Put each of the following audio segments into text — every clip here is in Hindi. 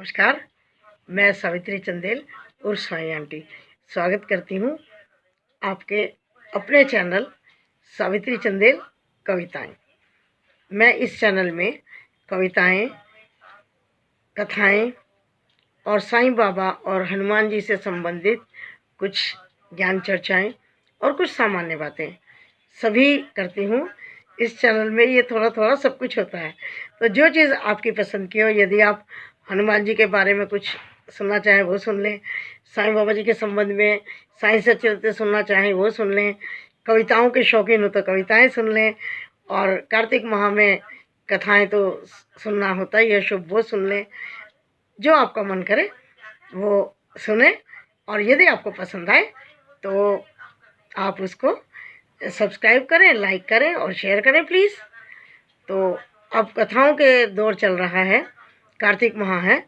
नमस्कार। मैं सावित्री चंदेल और साई आंटी स्वागत करती हूँ आपके अपने चैनल सावित्री चंदेल कविताएं। मैं इस चैनल में कविताएं, कथाएं और साईं बाबा और हनुमान जी से संबंधित कुछ ज्ञान चर्चाएं और कुछ सामान्य बातें सभी करती हूँ। इस चैनल में ये थोड़ा थोड़ा सब कुछ होता है, तो जो चीज़ आपकी पसंद की हो, यदि आप हनुमान जी के बारे में कुछ सुनना चाहें वो सुन लें, साईं बाबा जी के संबंध में साईं से चलते सुनना चाहें वो सुन लें, कविताओं के शौकीन हो तो कविताएं सुन लें, और कार्तिक माह में कथाएं तो सुनना होता ही है शुभ, वो सुन लें। जो आपका मन करे वो सुने, और यदि आपको पसंद आए तो आप उसको सब्सक्राइब करें, लाइक करें और शेयर करें प्लीज़। तो अब कथाओं के दौर चल रहा है, कार्तिक माह है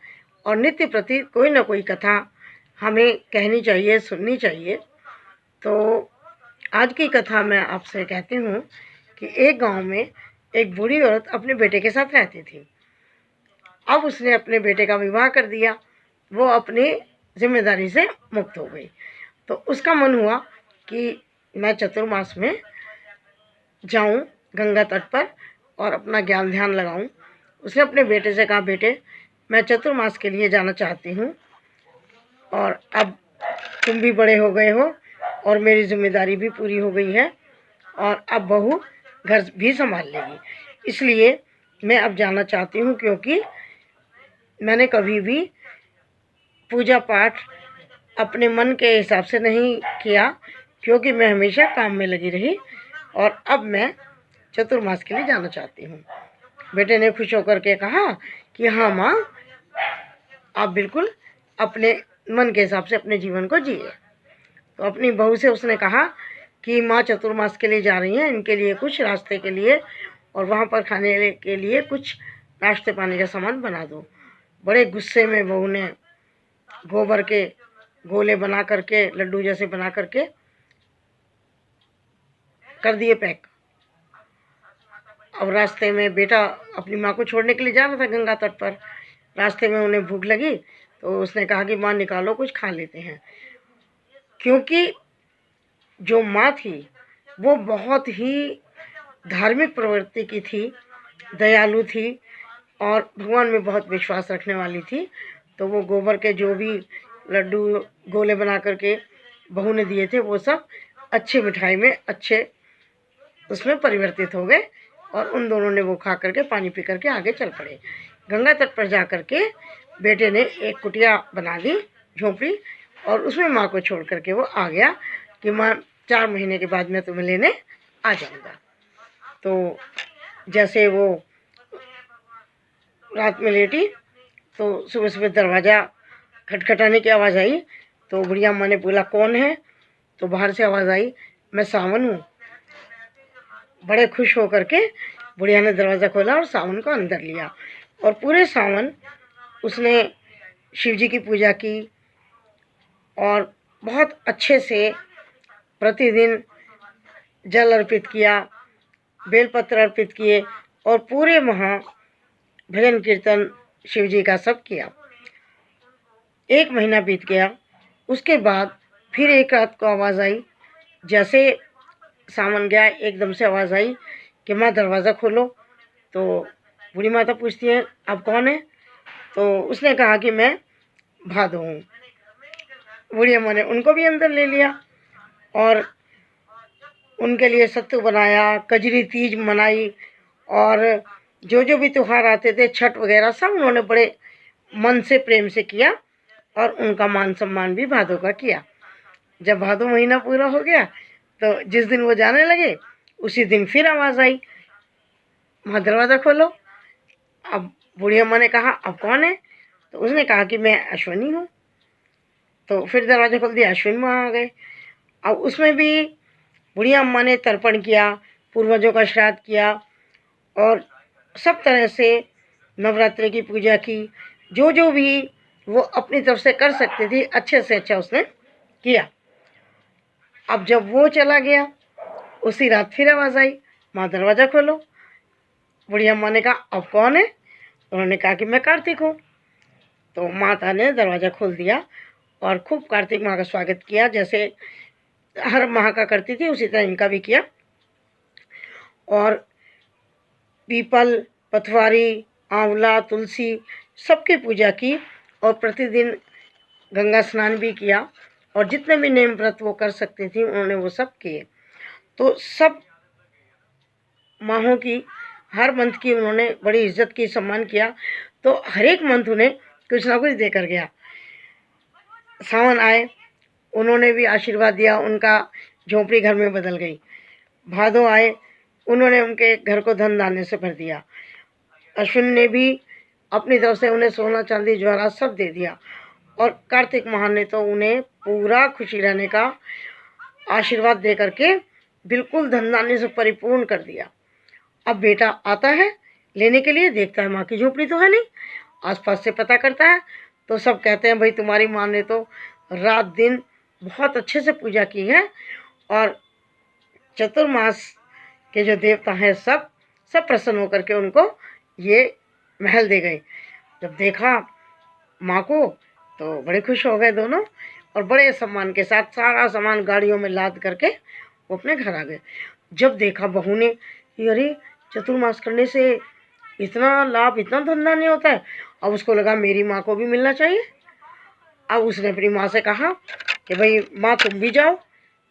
और नित्य प्रति कोई ना कोई कथा हमें कहनी चाहिए, सुननी चाहिए। तो आज की कथा मैं आपसे कहती हूँ कि एक गांव में एक बूढ़ी औरत अपने बेटे के साथ रहती थी। अब उसने अपने बेटे का विवाह कर दिया, वो अपनी जिम्मेदारी से मुक्त हो गई। तो उसका मन हुआ कि मैं चतुर्मास में जाऊं गंगा तट पर और अपना ज्ञान ध्यान लगाऊं। उसने अपने बेटे से कहा, बेटे मैं चतुर्मास के लिए जाना चाहती हूँ और अब तुम भी बड़े हो गए हो और मेरी जिम्मेदारी भी पूरी हो गई है और अब बहू घर भी संभाल लेगी, इसलिए मैं अब जाना चाहती हूँ, क्योंकि मैंने कभी भी पूजा पाठ अपने मन के हिसाब से नहीं किया, क्योंकि मैं हमेशा काम में लगी रही और अब मैं चतुर्मास के लिए जाना चाहती हूँ। बेटे ने खुश होकर के कहा कि हाँ माँ, आप बिल्कुल अपने मन के हिसाब से अपने जीवन को जिए। तो अपनी बहू से उसने कहा कि माँ चतुर्मास के लिए जा रही हैं, इनके लिए कुछ रास्ते के लिए और वहाँ पर खाने के लिए कुछ नाश्ते पानी का सामान बना दो। बड़े गुस्से में बहू ने गोबर के गोले बना करके, लड्डू जैसे बना करके कर दिए पैक। अब रास्ते में बेटा अपनी माँ को छोड़ने के लिए जा रहा था गंगा तट पर। रास्ते में उन्हें भूख लगी तो उसने कहा कि माँ निकालो, कुछ खा लेते हैं। क्योंकि जो माँ थी वो बहुत ही धार्मिक प्रवृत्ति की थी, दयालु थी और भगवान में बहुत विश्वास रखने वाली थी। तो वो गोबर के जो भी लड्डू गोले बना करके बहू ने दिए थे वो सब अच्छे मिठाई में, अच्छे उसमें परिवर्तित हो गए और उन दोनों ने वो खा करके पानी पी करके आगे चल पड़े। गंगा तट पर जा करके बेटे ने एक कुटिया बना दी, झोंपड़ी, और उसमें माँ को छोड़ करके वो आ गया कि माँ 4 महीने के बाद मैं तुम्हें लेने आ जाऊँगा। तो जैसे वो रात में लेटी तो सुबह सुबह दरवाज़ा खटखटाने की आवाज़ आई। तो बुढ़िया माँ ने बोला कौन है? तो बाहर से आवाज़ आई, मैं सावन हूँ। बड़े खुश होकर के बुढ़िया ने दरवाज़ा खोला और सावन को अंदर लिया और पूरे सावन उसने शिव जी की पूजा की और बहुत अच्छे से प्रतिदिन जल अर्पित किया, बेलपत्र अर्पित किए और पूरे महा भजन कीर्तन शिव जी का सब किया। 1 महीना बीत गया। उसके बाद फिर एक रात को आवाज़ आई, जैसे सावन गया एकदम से आवाज़ आई कि माँ दरवाज़ा खोलो। तो बूढ़ी माता पूछती है आप कौन है? तो उसने कहा कि मैं भादो हूँ। बूढ़ी अम्मा ने उनको भी अंदर ले लिया और उनके लिए सत्तू बनाया, कजरी तीज मनाई और जो भी त्यौहार आते थे, छठ वगैरह, सब उन्होंने बड़े मन से प्रेम से किया और उनका मान सम्मान भी भादों का किया। जब भादो महीना पूरा हो गया तो जिस दिन वो जाने लगे उसी दिन फिर आवाज़ आई, माँ दरवाज़ा खोलो। अब बूढ़ी अम्मा ने कहा अब कौन है? तो उसने कहा कि मैं अश्विनी हूँ। तो फिर दरवाज़ा खोल दिया, अश्विन माँ आ गए। अब उसमें भी बुढ़िया अम्मा ने तर्पण किया, पूर्वजों का श्राद्ध किया और सब तरह से नवरात्रि की पूजा की। जो भी वो अपनी तरफ से कर सकती थी अच्छे से अच्छा उसने किया। अब जब वो चला गया उसी रात फिर आवाज़ आई, माँ दरवाज़ा खोलो। बुढ़िया अम्मा ने कहा अब कौन है? उन्होंने कहा कि मैं कार्तिक हूँ। तो माता ने दरवाज़ा खोल दिया और खूब कार्तिक माँ का स्वागत किया, जैसे हर माह का करती थी उसी तरह इनका भी किया। और पीपल, पथवारी, आंवला, तुलसी सबकी पूजा की और प्रतिदिन गंगा स्नान भी किया और जितने भी नेम व्रत वो कर सकती थी उन्होंने वो सब किए। तो सब माहों की हर मंथ की उन्होंने बड़ी इज्जत की, सम्मान किया। तो हर एक मंथ उन्हें कुछ ना कुछ देकर गया। सावन आए, उन्होंने भी आशीर्वाद दिया, उनका झोंपड़ी घर में बदल गई। भादो आए, उन्होंने उनके घर को धन धान्य से भर दिया। अश्विन ने भी अपनी तरफ से उन्हें सोना चांदी ज्वेलर सब दे दिया। और कार्तिक माह ने तो उन्हें पूरा खुशी रहने का आशीर्वाद दे करके बिल्कुल धन धान्य से परिपूर्ण कर दिया। अब बेटा आता है लेने के लिए, देखता है माँ की झोपड़ी तो है नहीं, आसपास से पता करता है तो सब कहते हैं भाई तुम्हारी माँ ने तो रात दिन बहुत अच्छे से पूजा की है और चतुर्मास के जो देवता हैं सब प्रसन्न होकर के उनको ये महल दे गए। जब देखा माँ को तो बड़े खुश हो गए दोनों और बड़े सम्मान के साथ सारा सामान गाड़ियों में लाद करके वो अपने घर आ गए। जब देखा बहू ने कि अरे चतुर्मास करने से इतना लाभ, इतना धंधा नहीं होता है, अब उसको लगा मेरी माँ को भी मिलना चाहिए। अब उसने अपनी माँ से कहा कि भाई माँ तुम भी जाओ।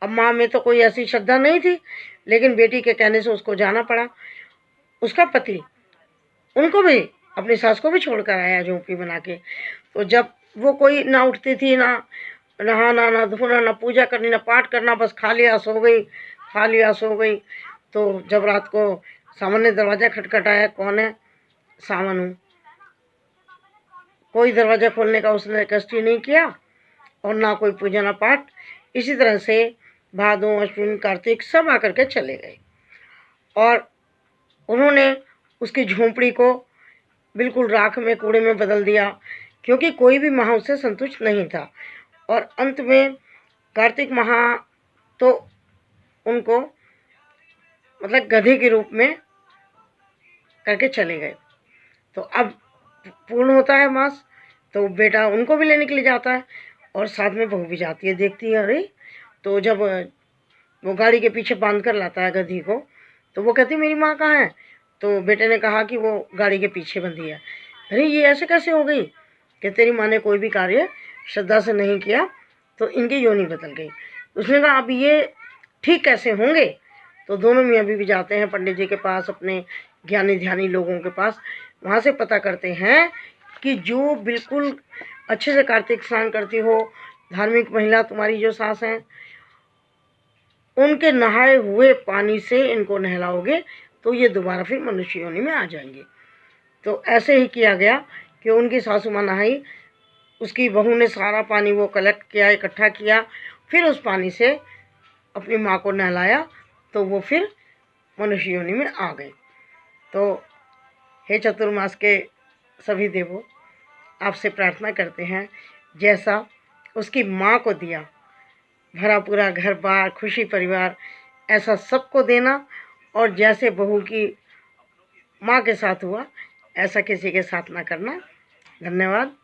अब माँ में तो कोई ऐसी श्रद्धा नहीं थी, लेकिन बेटी के कहने से उसको जाना पड़ा। उसका पति उनको भी, अपनी सास को भी छोड़कर आया झोंपड़ी बना के। तो जब वो कोई ना उठती थी, ना नहाना, ना धोना, ना पूजा करनी, ना पाठ करना, बस खा लिया सो गई, खा लिया सो गई। तो जब रात को सामने दरवाज़ा खटखटाया, कौन है? सावन हूँ। कोई दरवाज़ा खोलने का उसने कष्ट ही नहीं किया और ना कोई पूजा ना पाठ। इसी तरह से भादों, अश्विन, कार्तिक सब आकर के चले गए और उन्होंने उसकी झोंपड़ी को बिल्कुल राख में, कूड़े में बदल दिया, क्योंकि कोई भी माह उससे संतुष्ट नहीं था। और अंत में कार्तिक माह तो उनको मतलब गधे के रूप में करके चले गए। तो अब पूर्ण होता है मास, तो बेटा उनको भी लेने के लिए जाता है और साथ में बहू भी जाती है, देखती है अरे। तो जब वो गाड़ी के पीछे बांध कर लाता है गधी को, तो वो कहती मेरी माँ कहाँ है? तो बेटे ने कहा कि वो गाड़ी के पीछे बंधी है। अरे ये ऐसे कैसे हो गई? कि तेरी माँ ने कोई भी कार्य श्रद्धा से नहीं किया तो इनकी योनि बदल गई। उसने कहा अब ये ठीक कैसे होंगे? तो दोनों मियाँ बीवी जाते हैं पंडित जी के पास, अपने ज्ञानी ध्यानी लोगों के पास। वहाँ से पता करते हैं कि जो बिल्कुल अच्छे से कार्तिक स्नान करती हो, धार्मिक महिला तुम्हारी जो सास हैं, उनके नहाए हुए पानी से इनको नहलाओगे तो ये दोबारा फिर मनुष्य योनि में आ जाएंगे। तो ऐसे ही किया गया कि उनकी सासू माँ नहाई, उसकी बहू ने सारा पानी वो कलेक्ट किया, इकट्ठा किया, फिर उस पानी से अपनी माँ को नहलाया तो वो फिर मनुष्य योनि में आ गए। तो हे चतुर्मास के सभी देवों, आपसे प्रार्थना करते हैं जैसा उसकी माँ को दिया, भरा पूरा घर बार, खुशी परिवार, ऐसा सबको देना और जैसे बहू की माँ के साथ हुआ ऐसा किसी के साथ ना करना। धन्यवाद।